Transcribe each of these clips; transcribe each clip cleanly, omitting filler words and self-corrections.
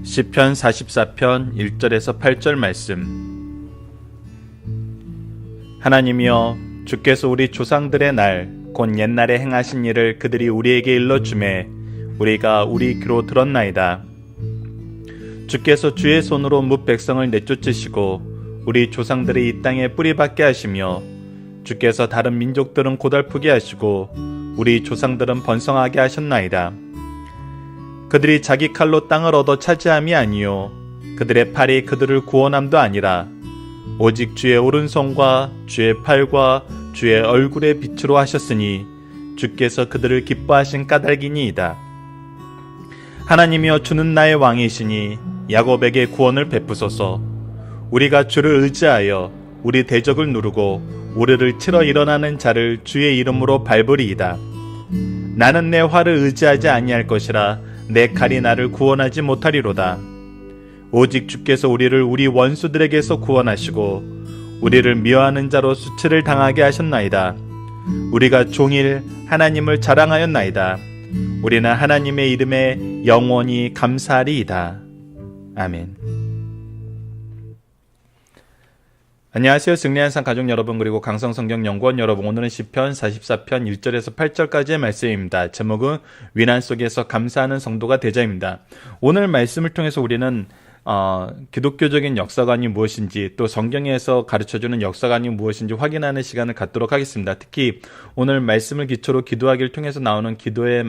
시편 44편 1절에서 8절 말씀. 하나님이여, 주께서 우리 조상들의 날 곧 옛날에 행하신 일을 그들이 우리에게 일러주매 우리가 우리 귀로 들었나이다. 주께서 주의 손으로 뭇 백성을 내쫓으시고 우리 조상들의 이 땅에 뿌리박게 하시며 주께서 다른 민족들은 고달프게 하시고 우리 조상들은 번성하게 하셨나이다. 그들이 자기 칼로 땅을 얻어 차지함이 아니요 그들의 팔이 그들을 구원함도 아니라 오직 주의 오른손과 주의 팔과 주의 얼굴의 빛으로 하셨으니 주께서 그들을 기뻐하신 까닭이니이다. 하나님이여, 주는 나의 왕이시니 야곱에게 구원을 베푸소서. 우리가 주를 의지하여 우리 대적을 누르고 우리를 치러 일어나는 자를 주의 이름으로 밟으리이다. 나는 내 활을 의지하지 아니할 것이라 내 칼이 나를 구원하지 못하리로다. 오직 주께서 우리를 우리 원수들에게서 구원하시고 우리를 미워하는 자로 수치를 당하게 하셨나이다. 우리가 종일 하나님을 자랑하였나이다. 우리는 하나님의 이름에 영원히 감사하리이다. 아멘. 안녕하세요. 승리한산 가족 여러분, 그리고 강성성경연구원 여러분. 오늘은 시편 44편 1절에서 8절까지의 말씀입니다. 제목은 위난 속에서 감사하는 성도가 되자입니다. 오늘 말씀을 통해서 우리는 기독교적인 역사관이 무엇인지, 또 성경에서 가르쳐주는 역사관이 무엇인지 확인하는 시간을 갖도록 하겠습니다. 특히 오늘 말씀을 기초로 기도하기를 통해서 나오는 기도의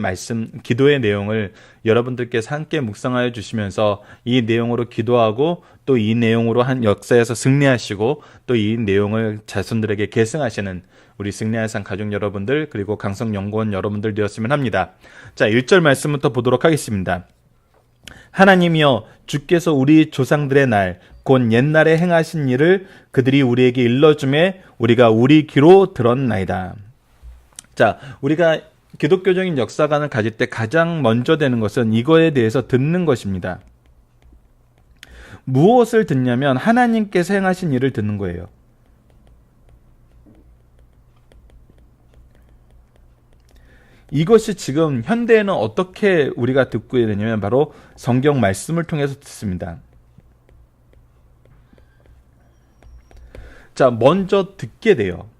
내용을 여러분들께서 함께 묵상하여 주시면서 이 내용으로 기도하고 또 이 내용으로 한 역사에서 승리하시고 또 이 내용을 자손들에게 계승하시는 우리 승리한산 가족 여러분들, 그리고 강성연구원 여러분들 되었으면 합니다. 자, 1절 말씀부터 보도록 하겠습니다. 하나님이여, 주께서 우리 조상들의 날 곧 옛날에 행하신 일을 그들이 우리에게 일러주매 우리가 우리 귀로 들었나이다. 자, 우리가 기독교적인 역사관을 가질 때 가장 먼저 되는 것은 이거에 대해서 듣는 것입니다. 무엇을 듣냐면 하나님께서 행하신 일을 듣는 거예요. 이것이 지금 현대에는 어떻게 우리가 듣고 있느냐면 바로 성경 말씀을 통해서 듣습니다. 자, 먼저 듣게 돼요.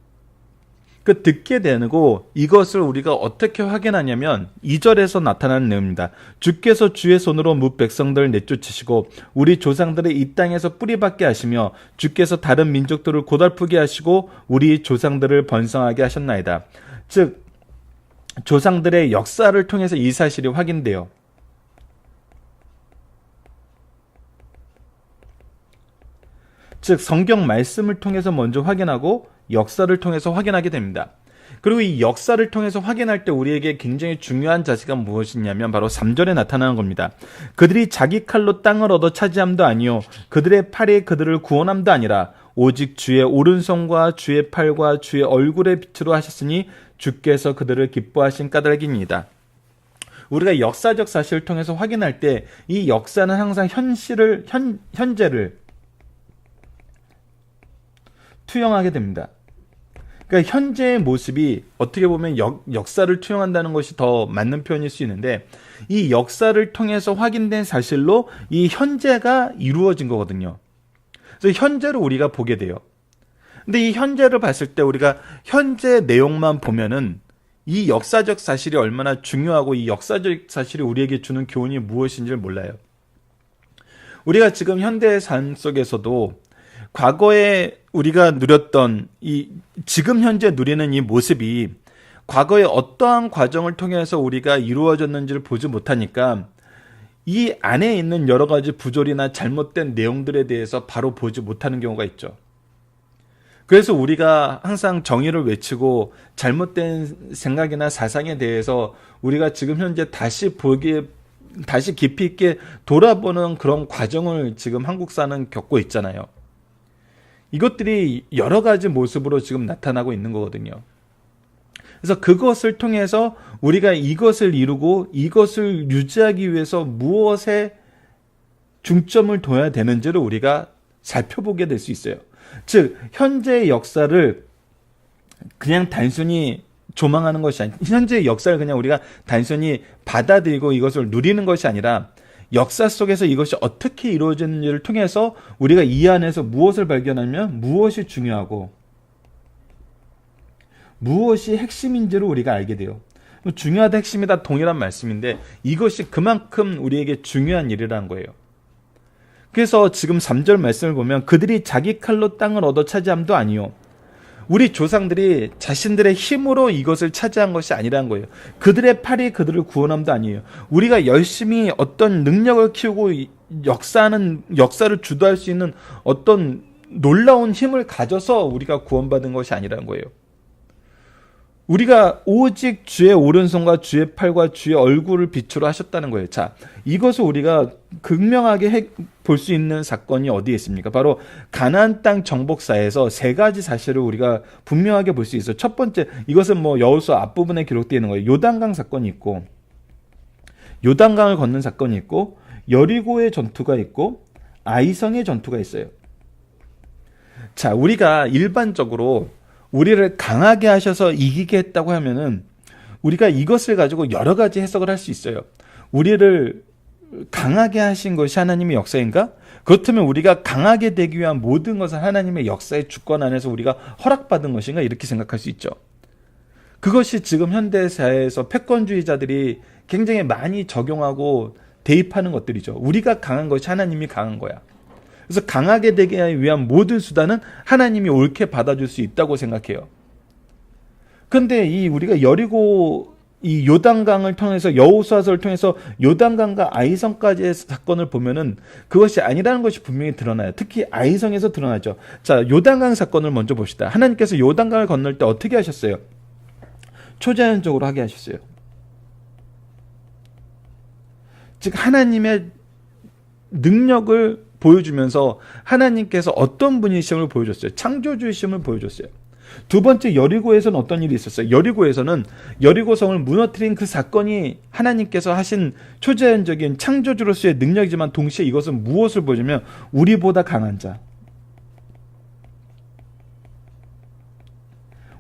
그 듣게 되고 이것을 우리가 어떻게 확인하냐면 2절에서 나타나는 내용입니다. 주께서 주의 손으로 뭇 백성들을 내쫓으시고 우리 조상들의 이 땅에서 뿌리박게 하시며 주께서 다른 민족들을 고달프게 하시고 우리 조상들을 번성하게 하셨나이다. 즉, 조상들의 역사를 통해서 이 사실이 확인돼요. 즉, 성경 말씀을 통해서 먼저 확인하고 역사를 통해서 확인하게 됩니다. 그리고 이 역사를 통해서 확인할 때 우리에게 굉장히 중요한 자세가 무엇이냐면 바로 3절에 나타나는 겁니다. 그들이 자기 칼로 땅을 얻어 차지함도 아니요 그들의 팔이 그들을 구원함도 아니라 오직 주의 오른손과 주의 팔과 주의 얼굴의 빛으로 하셨으니 주께서 그들을 기뻐하신 까닭이니이다. 우리가 역사적 사실을 통해서 확인할 때 이 역사는 항상 현재를 투영하게 됩니다. 그러니까 현재의 모습이 어떻게 보면 역사를 투영한다는 것이 더 맞는 표현일 수 있는데, 이 역사를 통해서 확인된 사실로 이 현재가 이루어진 거거든요. 그래서 현재를 우리가 보게 돼요. 근데 이 현재를 봤을 때 우리가 현재 내용만 보면은 이 역사적 사실이 얼마나 중요하고 이 역사적 사실이 우리에게 주는 교훈이 무엇인지를 몰라요. 우리가 지금 현대의 삶 속에서도 과거에 우리가 누렸던 지금 현재 누리는 이 모습이 과거에 어떠한 과정을 통해서 우리가 이루어졌는지를 보지 못하니까 이 안에 있는 여러 가지 부조리나 잘못된 내용들에 대해서 바로 보지 못하는 경우가 있죠. 그래서 우리가 항상 정의를 외치고 잘못된 생각이나 사상에 대해서 우리가 지금 현재 다시 깊이 있게 돌아보는 그런 과정을 지금 한국사는 겪고 있잖아요. 이것들이 여러 가지 모습으로 지금 나타나고 있는 거거든요. 그래서 그것을 통해서 우리가 이것을 이루고 이것을 유지하기 위해서 무엇에 중점을 둬야 되는지를 우리가 살펴보게 될 수 있어요. 즉, 현재의 역사를 그냥 단순히 조망하는 것이 아니라, 현재의 역사를 그냥 우리가 단순히 받아들이고 이것을 누리는 것이 아니라 역사 속에서 이것이 어떻게 이루어졌는지를 통해서 우리가 이 안에서 무엇을 발견하면 무엇이 중요하고 무엇이 핵심인지를 우리가 알게 돼요. 중요하다 핵심이다 동일한 말씀인데 이것이 그만큼 우리에게 중요한 일이라는 거예요. 그래서 지금 3절 말씀을 보면 그들이 자기 칼로 땅을 얻어 차지함도 아니요. 우리 조상들이 자신들의 힘으로 이것을 차지한 것이 아니라는 거예요. 그들의 팔이 그들을 구원함도 아니에요. 우리가 열심히 어떤 능력을 키우고 역사를 주도할 수 있는 어떤 놀라운 힘을 가져서 우리가 구원받은 것이 아니라는 거예요. 우리가 오직 주의 오른손과 주의 팔과 주의 얼굴을 빛으로 하셨다는 거예요. 자, 이것을 우리가 극명하게 볼 수 있는 사건이 어디에 있습니까? 바로 가나안 땅 정복사에서 세 가지 사실을 우리가 분명하게 볼 수 있어요. 첫 번째, 이것은 여호수아 앞부분에 기록되어 있는 거예요. 요단강 사건이 있고, 요단강을 건넌 사건이 있고, 여리고의 전투가 있고, 아이성의 전투가 있어요. 자, 우리가 일반적으로 우리를 강하게 하셔서 이기게 했다고 하면은 우리가 이것을 가지고 여러 가지 해석을 할 수 있어요. 우리를 강하게 하신 것이 하나님의 역사인가? 그렇다면 우리가 강하게 되기 위한 모든 것은 하나님의 역사의 주권 안에서 우리가 허락받은 것인가? 이렇게 생각할 수 있죠. 그것이 지금 현대사회에서 패권주의자들이 굉장히 많이 적용하고 대입하는 것들이죠. 우리가 강한 것이 하나님이 강한 거야. 그래서 강하게 되기 위한 모든 수단은 하나님이 옳게 받아줄 수 있다고 생각해요. 그런데 우리가 여리고 이 요단강을 통해서 여호수아서를 통해서 요단강과 아이성까지의 사건을 보면은 그것이 아니라는 것이 분명히 드러나요. 특히 아이성에서 드러나죠. 자, 요단강 사건을 먼저 봅시다. 하나님께서 요단강을 건널 때 어떻게 하셨어요? 초자연적으로 하게 하셨어요. 즉 하나님의 능력을 보여주면서 하나님께서 어떤 분이심을 보여줬어요. 창조주의심을 보여줬어요. 두 번째, 여리고에서는 어떤 일이 있었어요? 여리고에서는 여리고성을 무너뜨린 그 사건이 하나님께서 하신 초자연적인 창조주로서의 능력이지만 동시에 이것은 무엇을 보여주면 우리보다 강한 자,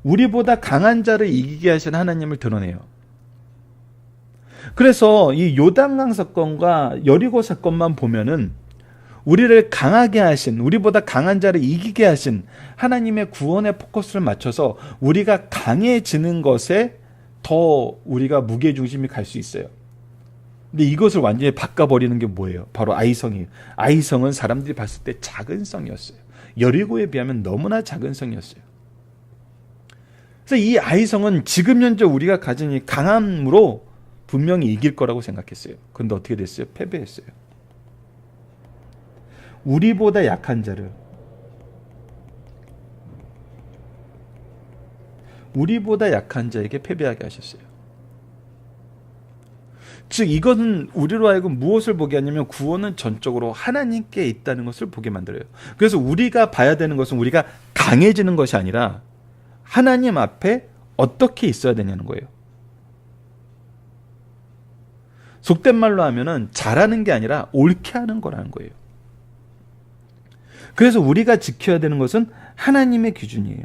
우리보다 강한 자를 이기게 하신 하나님을 드러내요. 그래서 이 요단강 사건과 여리고 사건만 보면은 우리를 강하게 하신, 우리보다 강한 자를 이기게 하신 하나님의 구원의 포커스를 맞춰서 우리가 강해지는 것에 더 우리가 무게중심이 갈 수 있어요. 근데 이것을 완전히 바꿔버리는 게 뭐예요? 바로 아이성이에요. 아이성은 사람들이 봤을 때 작은 성이었어요. 여리고에 비하면 너무나 작은 성이었어요. 그래서 이 아이성은 지금 현재 우리가 가진 이 강함으로 분명히 이길 거라고 생각했어요. 그런데 어떻게 됐어요? 패배했어요. 우리보다 약한 자를, 우리보다 약한 자에게 패배하게 하셨어요. 즉 이것은 우리로 하여금 무엇을 보게 하냐면 구원은 전적으로 하나님께 있다는 것을 보게 만들어요. 그래서 우리가 봐야 되는 것은 우리가 강해지는 것이 아니라 하나님 앞에 어떻게 있어야 되냐는 거예요. 속된 말로 하면은 잘하는 게 아니라 옳게 하는 거라는 거예요. 그래서 우리가 지켜야 되는 것은 하나님의 기준이에요.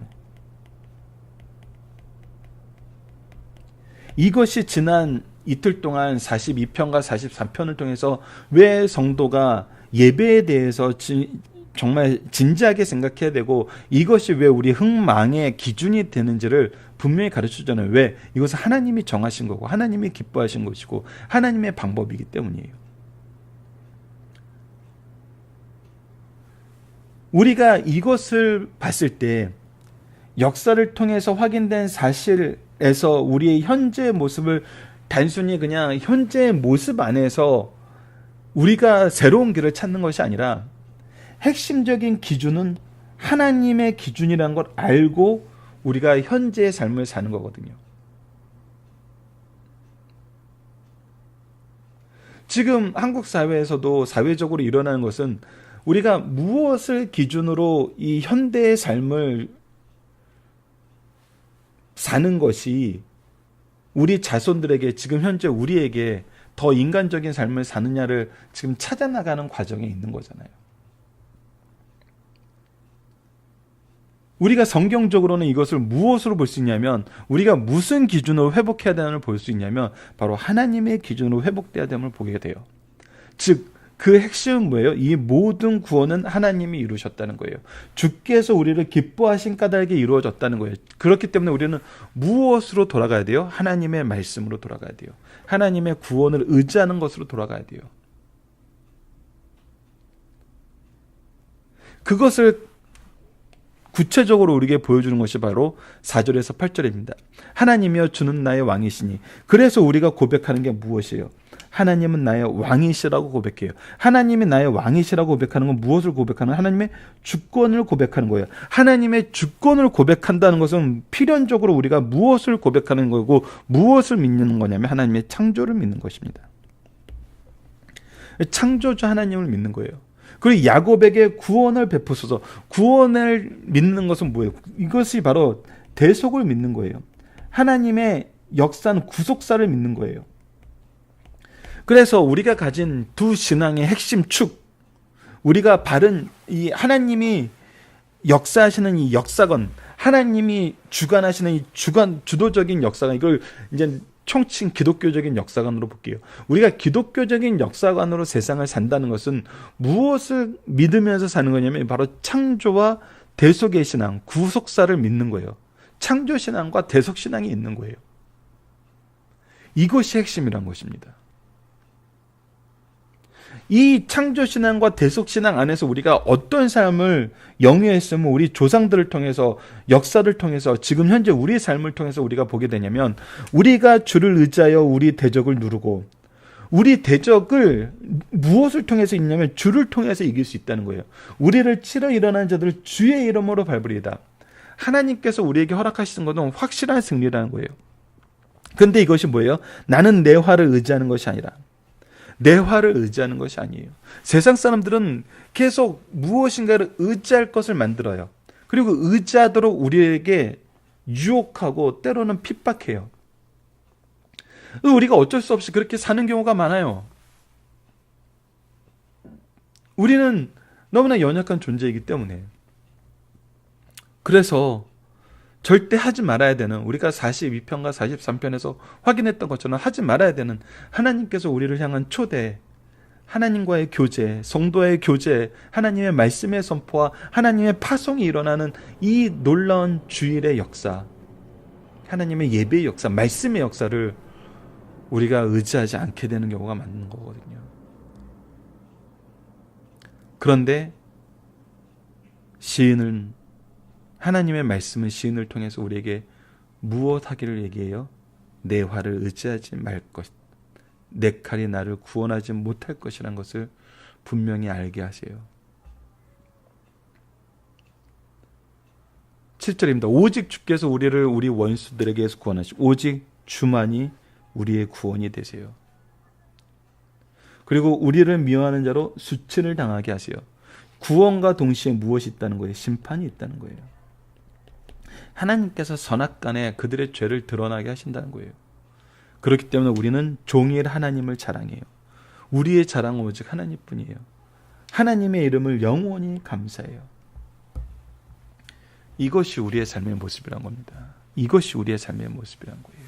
이것이 지난 이틀 동안 42편과 44편을 통해서 왜 성도가 예배에 대해서 정말 진지하게 생각해야 되고 이것이 왜 우리 흥망의 기준이 되는지를 분명히 가르쳐주잖아요. 왜? 이것은 하나님이 정하신 거고 하나님이 기뻐하신 것이고 하나님의 방법이기 때문이에요. 우리가 이것을 봤을 때 역사를 통해서 확인된 사실에서 우리의 현재의 모습을 단순히 그냥 현재의 모습 안에서 우리가 새로운 길을 찾는 것이 아니라 핵심적인 기준은 하나님의 기준이라는 걸 알고 우리가 현재의 삶을 사는 거거든요. 지금 한국 사회에서도 사회적으로 일어나는 것은 우리가 무엇을 기준으로 이 현대의 삶을 사는 것이 우리 자손들에게 지금 현재 우리에게 더 인간적인 삶을 사느냐를 지금 찾아나가는 과정에 있는 거잖아요. 우리가 성경적으로는 이것을 무엇으로 볼 수 있냐면 우리가 무슨 기준으로 회복해야 되는을 볼 수 있냐면 바로 하나님의 기준으로 회복돼야 됨을 보게 돼요. 즉 그 핵심은 뭐예요? 이 모든 구원은 하나님이 이루셨다는 거예요. 주께서 우리를 기뻐하신 까닭에 이루어졌다는 거예요. 그렇기 때문에 우리는 무엇으로 돌아가야 돼요? 하나님의 말씀으로 돌아가야 돼요. 하나님의 구원을 의지하는 것으로 돌아가야 돼요. 그것을 구체적으로 우리에게 보여주는 것이 바로 4절에서 8절입니다. 하나님이여 주는 나의 왕이시니. 그래서 우리가 고백하는 게 무엇이에요? 하나님은 나의 왕이시라고 고백해요. 하나님이 나의 왕이시라고 고백하는 건 무엇을 고백하는? 하나님의 주권을 고백하는 거예요. 하나님의 주권을 고백한다는 것은 필연적으로 우리가 무엇을 고백하는 거고 무엇을 믿는 거냐면 하나님의 창조를 믿는 것입니다. 창조주 하나님을 믿는 거예요. 그리고 야곱에게 구원을 베푸소서. 구원을 믿는 것은 뭐예요? 이것이 바로 대속을 믿는 거예요. 하나님의 역사는 구속사를 믿는 거예요. 그래서 우리가 가진 두 신앙의 핵심 축, 우리가 바른 이 하나님이 역사하시는 이 역사관, 하나님이 주관하시는 이 주도적인 역사관, 이걸 이제 총칭 기독교적인 역사관으로 볼게요. 우리가 기독교적인 역사관으로 세상을 산다는 것은 무엇을 믿으면서 사는 거냐면 바로 창조와 대속의 신앙, 구속사를 믿는 거예요. 창조신앙과 대속신앙이 있는 거예요. 이것이 핵심이란 것입니다. 이 창조신앙과 대속신앙 안에서 우리가 어떤 삶을 영위했으면 우리 조상들을 통해서 역사를 통해서 지금 현재 우리의 삶을 통해서 우리가 보게 되냐면 우리가 주를 의지하여 우리 대적을 누르고 우리 대적을 무엇을 통해서 있냐면 주를 통해서 이길 수 있다는 거예요. 우리를 치러 일어난 자들 주의 이름으로 밟으리이다. 하나님께서 우리에게 허락하시는 것은 확실한 승리라는 거예요. 근데 이것이 뭐예요? 나는 내 화를 의지하는 것이 아니라 내 화를 의지하는 것이 아니에요. 세상 사람들은 계속 무엇인가를 의지할 것을 만들어요. 그리고 의지하도록 우리에게 유혹하고 때로는 핍박해요. 우리가 어쩔 수 없이 그렇게 사는 경우가 많아요. 우리는 너무나 연약한 존재이기 때문에. 그래서 절대 하지 말아야 되는, 우리가 42편과 43편에서 확인했던 것처럼 하지 말아야 되는 하나님께서 우리를 향한 초대, 하나님과의 교제, 성도의 교제, 하나님의 말씀의 선포와 하나님의 파송이 일어나는 이 놀라운 주일의 역사, 하나님의 예배의 역사, 말씀의 역사를 우리가 의지하지 않게 되는 경우가 많은 거거든요. 그런데 시인은, 하나님의 말씀은 시인을 통해서 우리에게 무엇 하기를 얘기해요? 내 화를 의지하지 말 것, 내 칼이 나를 구원하지 못할 것이란 것을 분명히 알게 하세요. 7절입니다. 오직 주께서 우리를 우리 원수들에게서 구원하시고 오직 주만이 우리의 구원이 되세요. 그리고 우리를 미워하는 자로 수치를 당하게 하세요. 구원과 동시에 무엇이 있다는 거예요? 심판이 있다는 거예요. 하나님께서 선악간에 그들의 죄를 드러나게 하신다는 거예요. 그렇기 때문에 우리는 종일 하나님을 자랑해요. 우리의 자랑은 오직 하나님뿐이에요. 하나님의 이름을 영원히 감사해요. 이것이 우리의 삶의 모습이란 겁니다. 이것이 우리의 삶의 모습이란 거예요.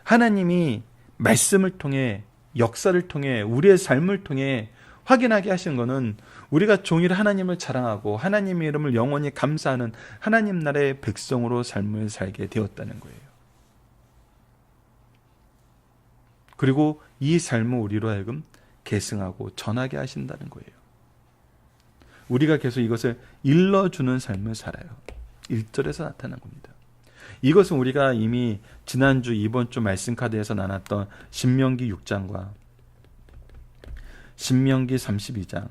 하나님이 말씀을 통해, 역사를 통해, 우리의 삶을 통해 확인하게 하신 것은 우리가 종일 하나님을 자랑하고 하나님의 이름을 영원히 감사하는 하나님 나라의 백성으로 삶을 살게 되었다는 거예요. 그리고 이 삶을 우리로 하여금 계승하고 전하게 하신다는 거예요. 우리가 계속 이것을 일러주는 삶을 살아요. 1절에서 나타난 겁니다. 이것은 우리가 이미 지난주 이번 주 말씀 카드에서 나눴던 신명기 6장과 신명기 32장,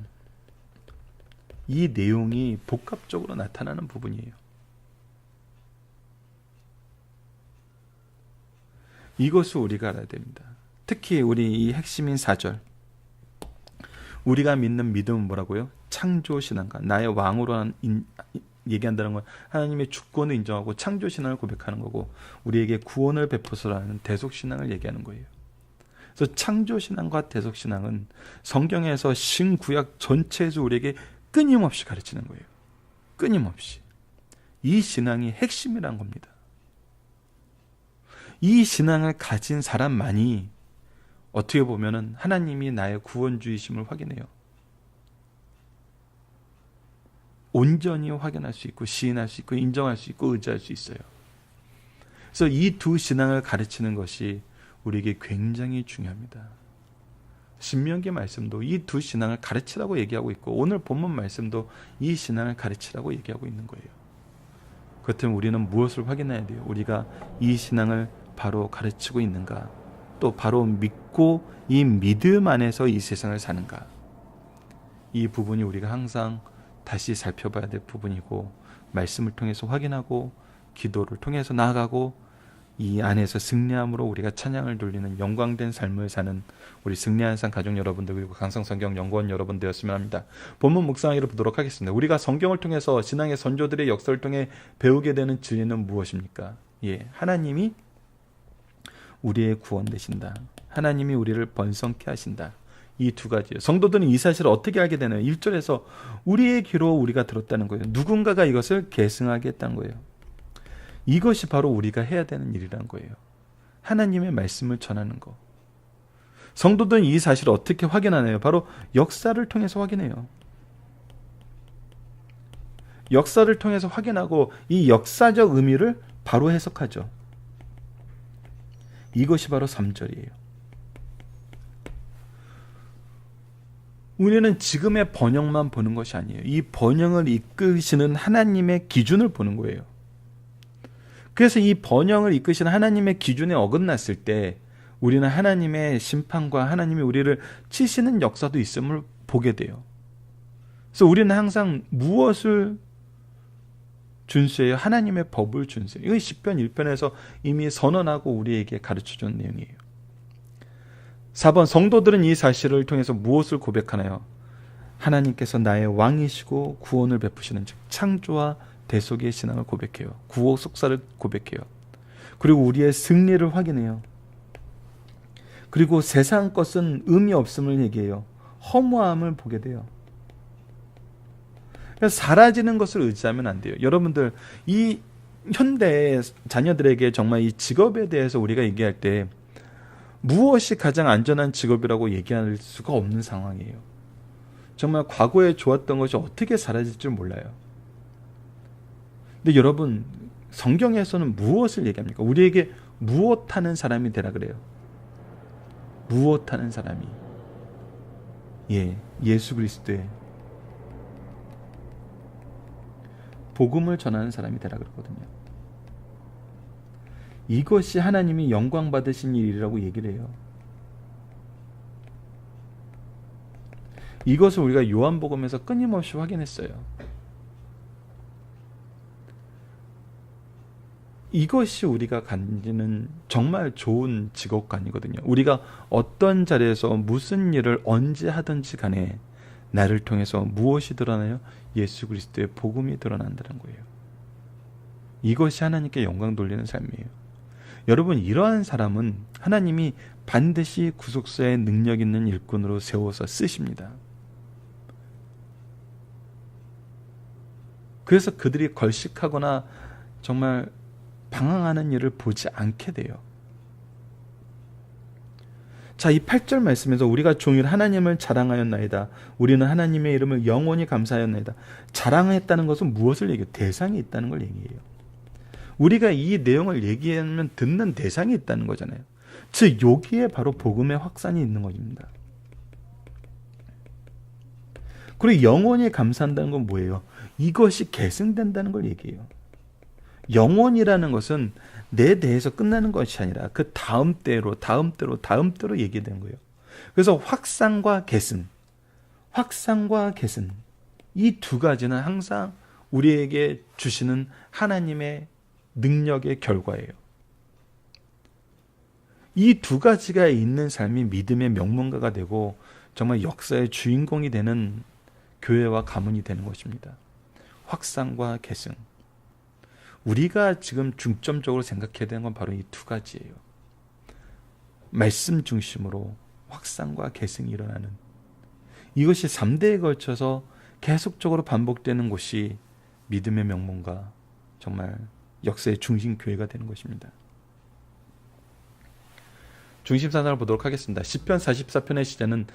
이 내용이 복합적으로 나타나는 부분이에요. 이것을 우리가 알아야 됩니다. 특히 우리 이 핵심인 4절, 우리가 믿는 믿음은 뭐라고요? 창조신앙과 나의 왕으로 얘기한다는 건 하나님의 주권을 인정하고 창조신앙을 고백하는 거고, 우리에게 구원을 베푸소라는 대속신앙을 얘기하는 거예요. 그래서 창조신앙과 대속신앙은 성경에서 신구약 전체에서 우리에게 끊임없이 가르치는 거예요. 끊임없이. 이 신앙이 핵심이란 겁니다. 이 신앙을 가진 사람만이 어떻게 보면은 하나님이 나의 구원주이심을 확인해요. 온전히 확인할 수 있고 시인할 수 있고 인정할 수 있고 의지할 수 있어요. 그래서 이 두 신앙을 가르치는 것이 우리에게 굉장히 중요합니다. 신명기 말씀도 이 두 신앙을 가르치라고 얘기하고 있고 오늘 본문 말씀도 이 신앙을 가르치라고 얘기하고 있는 거예요. 그렇다면 우리는 무엇을 확인해야 돼요? 우리가 이 신앙을 바로 가르치고 있는가? 또 바로 믿고 이 믿음 안에서 이 세상을 사는가? 이 부분이 우리가 항상 다시 살펴봐야 될 부분이고 말씀을 통해서 확인하고 기도를 통해서 나아가고 이 안에서 승리함으로 우리가 찬양을 돌리는 영광된 삶을 사는 우리 승리한산 가족 여러분들 그리고 강성성경연구원 여러분 되었으면 합니다. 본문 묵상하기를 보도록 하겠습니다. 우리가 성경을 통해서 신앙의 선조들의 역사를 통해 배우게 되는 진리는 무엇입니까? 하나님이 우리의 구원 되신다. 하나님이 우리를 번성케 하신다. 이 두 가지예요. 성도들은 이 사실을 어떻게 알게 되나요? 1절에서 우리의 귀로 우리가 들었다는 거예요. 누군가가 이것을 계승하게 했다는 거예요. 이것이 바로 우리가 해야 되는 일이란 거예요. 하나님의 말씀을 전하는 거. 성도들은 이 사실을 어떻게 확인하나요? 바로 역사를 통해서 확인해요. 역사를 통해서 확인하고 이 역사적 의미를 바로 해석하죠. 이것이 바로 3절이에요. 우리는 지금의 번영만 보는 것이 아니에요. 이 번영을 이끄시는 하나님의 기준을 보는 거예요. 그래서 이 번영을 이끄시는 하나님의 기준에 어긋났을 때 우리는 하나님의 심판과 하나님이 우리를 치시는 역사도 있음을 보게 돼요. 그래서 우리는 항상 무엇을 준수해요? 하나님의 법을 준수해요. 이거 시편 1편에서 이미 선언하고 우리에게 가르쳐준 내용이에요. 4번 성도들은 이 사실을 통해서 무엇을 고백하나요? 하나님께서 나의 왕이시고 구원을 베푸시는 즉 창조와 대속의 신앙을 고백해요. 구호 속사를 고백해요. 그리고 우리의 승리를 확인해요. 그리고 세상 것은 의미 없음을 얘기해요. 허무함을 보게 돼요. 그래서 사라지는 것을 의지하면 안 돼요. 여러분들 이 현대의 자녀들에게 정말 이 직업에 대해서 우리가 얘기할 때 무엇이 가장 안전한 직업이라고 얘기할 수가 없는 상황이에요. 정말 과거에 좋았던 것이 어떻게 사라질 줄 몰라요. 근데 여러분 성경에서는 무엇을 얘기합니까? 우리에게 무엇하는 사람이 되라 그래요. 무엇하는 사람이 예수 그리스도의 복음을 전하는 사람이 되라 그러거든요. 이것이 하나님이 영광 받으신 일이라고 얘기를 해요. 이것을 우리가 요한복음에서 끊임없이 확인했어요. 이것이 우리가 가지는 정말 좋은 직업관이거든요. 우리가 어떤 자리에서 무슨 일을 언제 하든지 간에 나를 통해서 무엇이 드러나요? 예수 그리스도의 복음이 드러난다는 거예요. 이것이 하나님께 영광 돌리는 삶이에요. 여러분 이러한 사람은 하나님이 반드시 구속사의 능력 있는 일꾼으로 세워서 쓰십니다. 그래서 그들이 걸식하거나 정말 방황하는 일을 보지 않게 돼요. 자, 이 8절 말씀에서 우리가 종일 하나님을 자랑하였나이다. 우리는 하나님의 이름을 영원히 감사하였나이다. 자랑했다는 것은 무엇을 얘기해요? 대상이 있다는 걸 얘기해요. 우리가 이 내용을 얘기하면 듣는 대상이 있다는 거잖아요. 즉 여기에 바로 복음의 확산이 있는 것입니다. 그리고 영원히 감사한다는 건 뭐예요? 이것이 계승된다는 걸 얘기해요. 영원이라는 것은 내 대해서 끝나는 것이 아니라 그 다음 때로 얘기되는 거예요. 그래서 확산과 계승 이 두 가지는 항상 우리에게 주시는 하나님의 능력의 결과예요. 이 두 가지가 있는 삶이 믿음의 명문가가 되고 정말 역사의 주인공이 되는 교회와 가문이 되는 것입니다. 확산과 계승. 우리가 지금 중점적으로 생각해야 되는 건 바로 이 두 가지예요. 말씀 중심으로 확산과 계승이 일어나는 이것이 3대에 걸쳐서 계속적으로 반복되는 곳이 믿음의 명문가 정말 역사의 중심 교회가 되는 것입니다. 중심사상을 보도록 하겠습니다. 시편 44편의 시제는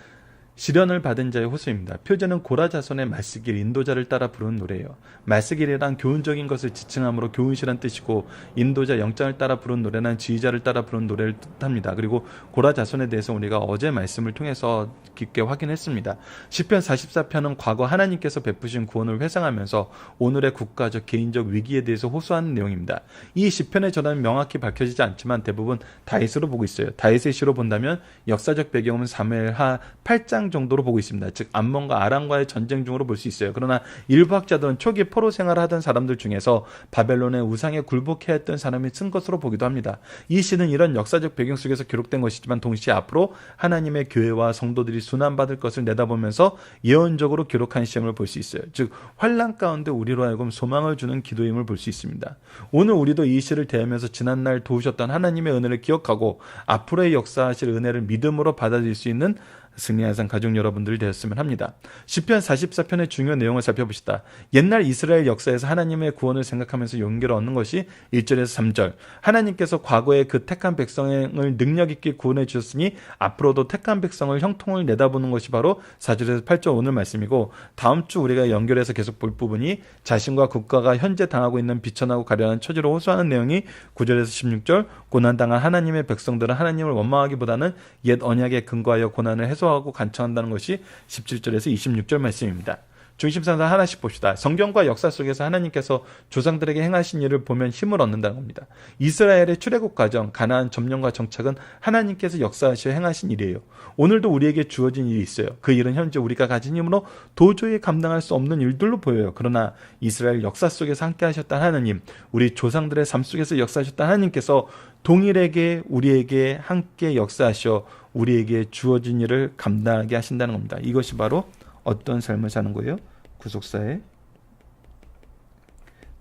시련을 받은 자의 호소입니다. 표제는 고라 자손의 말쓰길 인도자를 따라 부르는 노래예요. 말쓰길이란 교훈적인 것을 지칭함으로 교훈시란 뜻이고, 인도자 영장을 따라 부르는 노래는 지휘자를 따라 부르는 노래를 뜻합니다. 그리고 고라 자손에 대해서 우리가 어제 말씀을 통해서 깊게 확인했습니다. 시편 44편은 과거 하나님께서 베푸신 구원을 회상하면서 오늘의 국가적 개인적 위기에 대해서 호소하는 내용입니다. 이 시편의 전환은 명확히 밝혀지지 않지만 대부분 다윗으로 보고 있어요. 다윗의 시로 본다면 역사적 배경은 사무엘하 8장 정도로 보고 있습니다. 즉 암몬과 아람과의 전쟁 중으로 볼 수 있어요. 그러나 일부 학자들은 초기 포로 생활을 하던 사람들 중에서 바벨론의 우상에 굴복해야 했던 사람이 쓴 것으로 보기도 합니다. 이 시는 이런 역사적 배경 속에서 기록된 것이지만 동시에 앞으로 하나님의 교회와 성도들이 순환받을 것을 내다보면서 예언적으로 기록한 시험을 볼 수 있어요. 즉 환난 가운데 우리로 하여금 소망을 주는 기도임을 볼 수 있습니다. 오늘 우리도 이 시를 대하면서 지난날 도우셨던 하나님의 은혜를 기억하고 앞으로의 역사하실 은혜를 믿음으로 받아들일 수 있는 승리한상 가족 여러분들이 되었으면 합니다. 시편 44편의 중요한 내용을 살펴봅시다. 옛날 이스라엘 역사에서 하나님의 구원을 생각하면서 용기를 얻는 것이 1절에서 3절. 하나님께서 과거에 그 택한 백성을 능력 있게 구원해 주셨으니 앞으로도 택한 백성을 형통을 내다보는 것이 바로 4절에서 8절 오늘 말씀이고, 다음 주 우리가 연결해서 계속 볼 부분이 자신과 국가가 현재 당하고 있는 비천하고 가련한 처지로 호소하는 내용이 9절에서 16절. 고난당한 하나님의 백성들은 하나님을 원망하기보다는 옛 언약에 근거하여 고난을 해소하고 간청한다는 것이 17절에서 26절 말씀입니다. 중심상사 하나씩 봅시다. 성경과 역사 속에서 하나님께서 조상들에게 행하신 일을 보면 힘을 얻는다는 겁니다. 이스라엘의 출애굽 과정, 가나안 점령과 정착은 하나님께서 역사하셔 행하신 일이에요. 오늘도 우리에게 주어진 일이 있어요. 그 일은 현재 우리가 가진 힘으로 도저히 감당할 수 없는 일들로 보여요. 그러나 이스라엘 역사 속에서 함께 하셨던 하나님, 우리 조상들의 삶 속에서 역사하셨던 하나님께서 동일하게 우리에게 함께 역사하셔 우리에게 주어진 일을 감당하게 하신다는 겁니다. 이것이 바로 어떤 삶을 사는 거예요? 구속사의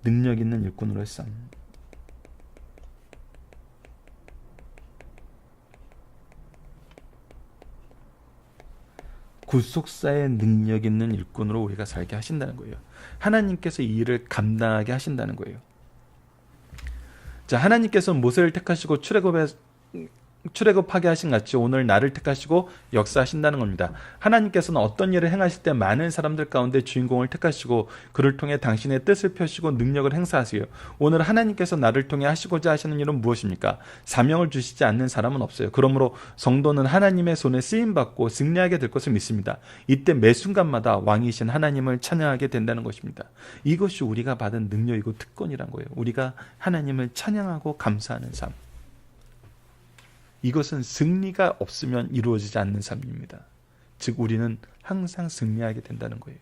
능력 있는 일꾼으로의 삶. 구속사의 능력 있는 일꾼으로 우리가 살게 하신다는 거예요. 하나님께서 이 일을 감당하게 하신다는 거예요. 자, 하나님께서 모세를 택하시고 출애굽하게 하신 같이 오늘 나를 택하시고 역사하신다는 겁니다. 하나님께서는 어떤 일을 행하실 때 많은 사람들 가운데 주인공을 택하시고 그를 통해 당신의 뜻을 펴시고 능력을 행사하세요. 오늘 하나님께서 나를 통해 하시고자 하시는 일은 무엇입니까? 사명을 주시지 않는 사람은 없어요. 그러므로 성도는 하나님의 손에 쓰임받고 승리하게 될 것을 믿습니다. 이때 매 순간마다 왕이신 하나님을 찬양하게 된다는 것입니다. 이것이 우리가 받은 능력이고 특권이란 거예요. 우리가 하나님을 찬양하고 감사하는 삶. 이것은 승리가 없으면 이루어지지 않는 삶입니다. 즉 우리는 항상 승리하게 된다는 거예요.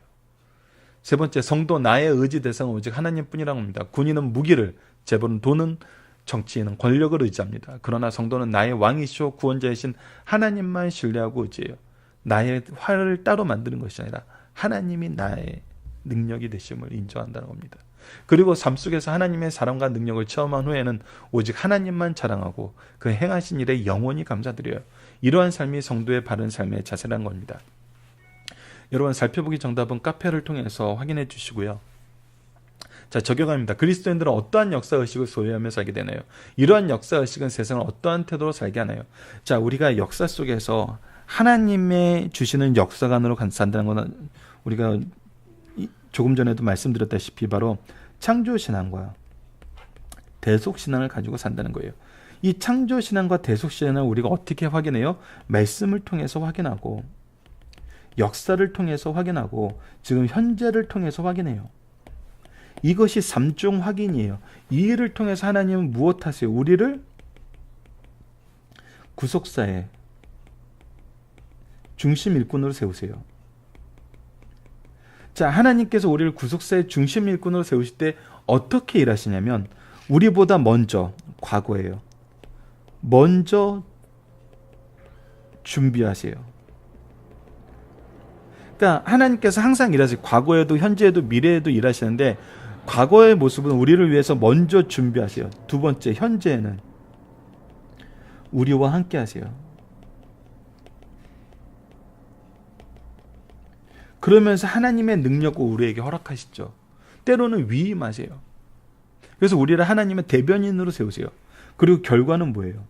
세 번째, 성도 나의 의지 대상은 오직 하나님뿐이라고 합니다. 군인은 무기를, 재벌은 돈은, 정치인은 권력을 의지합니다. 그러나 성도는 나의 왕이시오 구원자이신 하나님만 신뢰하고 의지해요. 나의 활을 따로 만드는 것이 아니라 하나님이 나의 능력이 되심을 인정한다는 겁니다. 그리고 삶 속에서 하나님의 사랑과 능력을 체험한 후에는 오직 하나님만 자랑하고 그 행하신 일에 영원히 감사드려요. 이러한 삶이 성도의 바른 삶의 자세라는 겁니다. 여러분, 살펴보기 정답은 카페를 통해서 확인해 주시고요. 자, 적용합니다. 그리스도인들은 어떠한 역사의식을 소유하며 살게 되나요? 이러한 역사의식은 세상을 어떠한 태도로 살게 하나요? 자, 우리가 역사 속에서 하나님의 주시는 역사관으로 산다는 것은 우리가 조금 전에도 말씀드렸다시피 바로 창조신앙과 대속신앙을 가지고 산다는 거예요. 이 창조신앙과 대속신앙을 우리가 어떻게 확인해요? 말씀을 통해서 확인하고 역사를 통해서 확인하고 지금 현재를 통해서 확인해요. 이것이 삼중 확인이에요. 이 일을 통해서 하나님은 무엇 하세요? 우리를 구속사의 중심 일꾼으로 세우세요. 자, 하나님께서 우리를 구속사의 중심 일꾼으로 세우실 때 어떻게 일하시냐면 우리보다 먼저, 과거예요. 먼저 준비하세요. 그러니까 하나님께서 항상 일하세요. 과거에도 현재에도 미래에도 일하시는데 과거의 모습은 우리를 위해서 먼저 준비하세요. 두 번째, 현재에는 우리와 함께 하세요. 그러면서 하나님의 능력을 우리에게 허락하시죠. 때로는 위임하세요. 그래서 우리를 하나님의 대변인으로 세우세요. 그리고 결과는 뭐예요?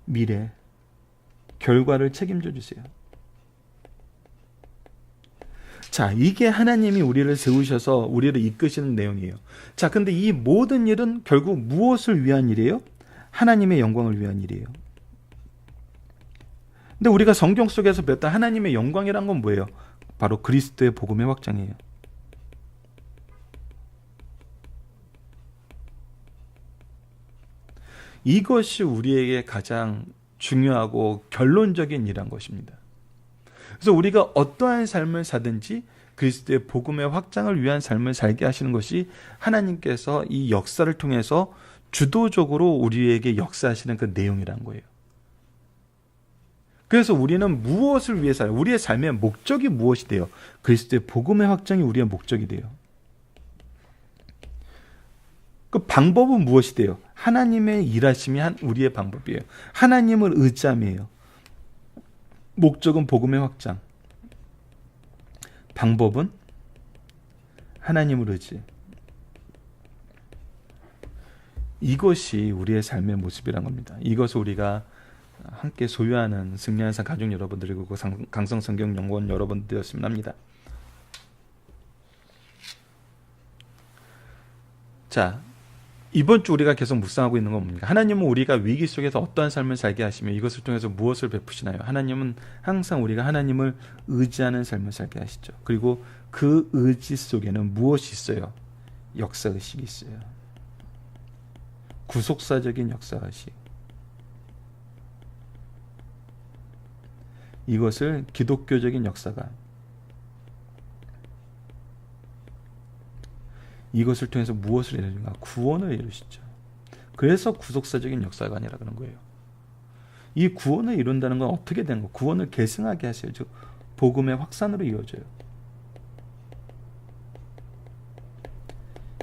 미래, 결과를 책임져 주세요. 자, 이게 하나님이 우리를 세우셔서 우리를 이끄시는 내용이에요. 자, 근데 이 모든 일은 결국 무엇을 위한 일이에요? 하나님의 영광을 위한 일이에요. 근데 우리가 성경 속에서 배웠던 하나님의 영광이란 건 뭐예요? 바로 그리스도의 복음의 확장이에요. 이것이 우리에게 가장 중요하고 결론적인 일한 것입니다. 그래서 우리가 어떠한 삶을 사든지 그리스도의 복음의 확장을 위한 삶을 살게 하시는 것이 하나님께서 이 역사를 통해서 주도적으로 우리에게 역사하시는 그 내용이란 거예요. 그래서 우리는 무엇을 위해 살아요? 우리의 삶의 목적이 무엇이 돼요? 그리스도의 복음의 확장이 우리의 목적이 돼요. 그 방법은 무엇이 돼요? 하나님의 일하심이 우리의 방법이에요. 하나님을 의지함이에요. 목적은 복음의 확장. 방법은 하나님을 의지. 이것이 우리의 삶의 모습이란 겁니다. 이것을 우리가 함께 소유하는 승리하는 삶 가족 여러분들 그리고 강성성경연구원 여러분들이었으면 합니다. 자, 이번 주 우리가 계속 묵상하고 있는 건 뭡니까? 하나님은 우리가 위기 속에서 어떠한 삶을 살게 하시며 이것을 통해서 무엇을 베푸시나요? 하나님은 항상 우리가 하나님을 의지하는 삶을 살게 하시죠. 그리고 그 의지 속에는 무엇이 있어요? 역사의식이 있어요. 구속사적인 역사의식. 이것을 기독교적인 역사가 이것을 통해서 무엇을 이루는가? 구원을 이루시죠. 그래서 구속사적인 역사관이라 그런 거예요. 이 구원을 이룬다는 건 어떻게 되는 거? 구원을 계승하게 하셔요. 즉 복음의 확산으로 이어져요.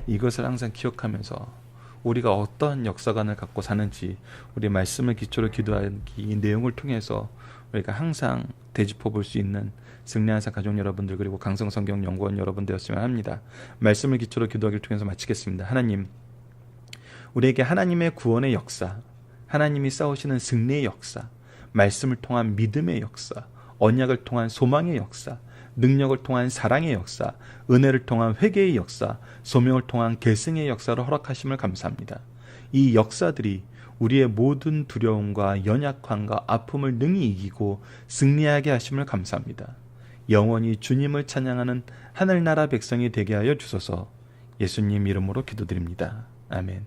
이것을 항상 기억하면서 우리가 어떠한 역사관을 갖고 사는지 우리 말씀을 기초로 기도하는 이 내용을 통해서 우리가 항상 되짚어 볼 수 있는 승리한사 가족 여러분들 그리고 강성성경연구원 여러분 되었으면 합니다. 말씀을 기초로 기도하기를 통해서 마치겠습니다. 하나님, 우리에게 하나님의 구원의 역사, 하나님이 싸우시는 승리의 역사, 말씀을 통한 믿음의 역사, 언약을 통한 소망의 역사, 능력을 통한 사랑의 역사, 은혜를 통한 회개의 역사, 소명을 통한 계승의 역사를 허락하심을 감사합니다. 이 역사들이 우리의 모든 두려움과 연약함과 아픔을 능히 이기고 승리하게 하심을 감사합니다. 영원히 주님을 찬양하는 하늘나라 백성이 되게 하여 주소서. 예수님 이름으로 기도드립니다. 아멘.